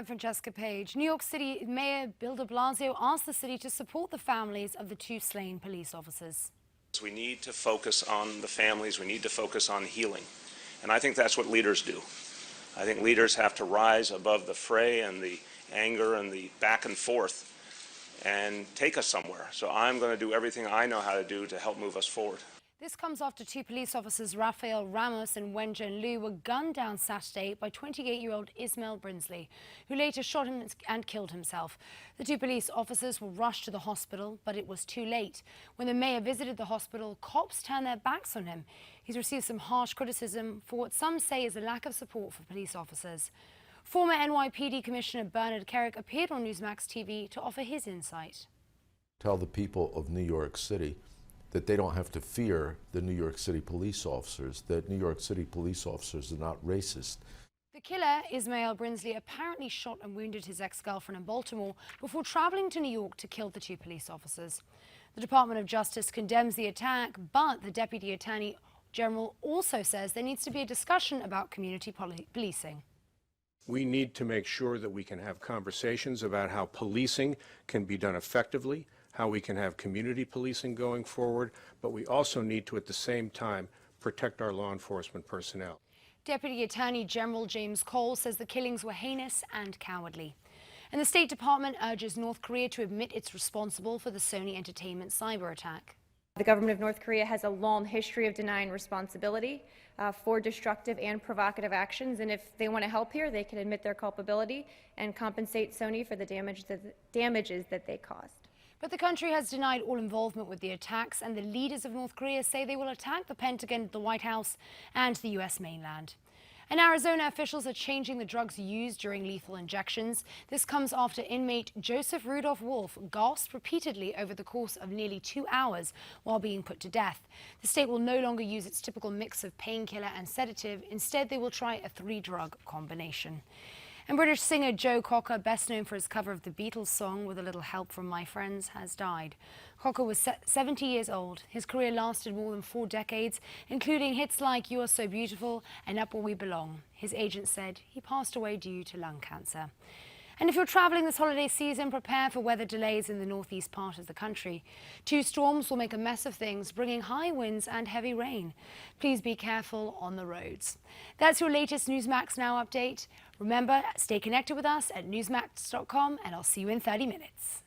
I'm Francesca Page. New York City Mayor Bill de Blasio asked the city to support the families of the 2 slain police officers. We need to focus on the families. We need to focus on healing. And I think that's what leaders do. I think leaders have to rise above the fray and the anger and the back and forth and take us somewhere. So I'm going to do everything I know how to do to help move us forward. This comes after 2 police officers, Rafael Ramos and Wenjun Liu, were gunned down Saturday by 28-year-old Ismail Brinsley, who later shot him and killed himself. The 2 police officers were rushed to the hospital, but it was too late. When the mayor visited the hospital, cops turned their backs on him. He's received some harsh criticism for what some say is a lack of support for police officers. Former NYPD Commissioner Bernard Kerik appeared on Newsmax TV to offer his insight. Tell the people of New York City that they don't have to fear the New York City police officers, that New York City police officers are not racist. The killer, Ismail Brinsley, apparently shot and wounded his ex-girlfriend in Baltimore before traveling to New York to kill the 2 police officers. The Department of Justice condemns the attack, but the Deputy Attorney General also says there needs to be a discussion about community policing. We need to make sure that we can have conversations about how policing can be done effectively, how we can have community policing going forward, but we also need to, at the same time, protect our law enforcement personnel. Deputy Attorney General James Cole says the killings were heinous and cowardly. And the State Department urges North Korea to admit it's responsible for the Sony Entertainment cyber attack. The government of North Korea has a long history of denying responsibility for destructive and provocative actions, and if they want to help here, they can admit their culpability and compensate Sony for the damages that they caused. But the country has denied all involvement with the attacks, and the leaders of North Korea say they will attack the Pentagon, the White House, and the U.S. mainland. In Arizona, officials are changing the drugs used during lethal injections. This comes after inmate Joseph Rudolph Wolf gasped repeatedly over the course of nearly 2 hours while being put to death. The state will no longer use its typical mix of painkiller and sedative. Instead, they will try a 3-drug combination. And British singer Joe Cocker, best known for his cover of the Beatles song With a Little Help from My Friends, has died. Cocker was 70 years old. His career lasted more than 4 decades, including hits like You Are So Beautiful and Up Where We Belong. His agent said he passed away due to lung cancer. And if you're traveling this holiday season, prepare for weather delays in the northeast part of the country. 2 storms will make a mess of things, bringing high winds and heavy rain. Please be careful on the roads. That's your latest Newsmax Now update. Remember, stay connected with us at newsmax.com, and I'll see you in 30 minutes.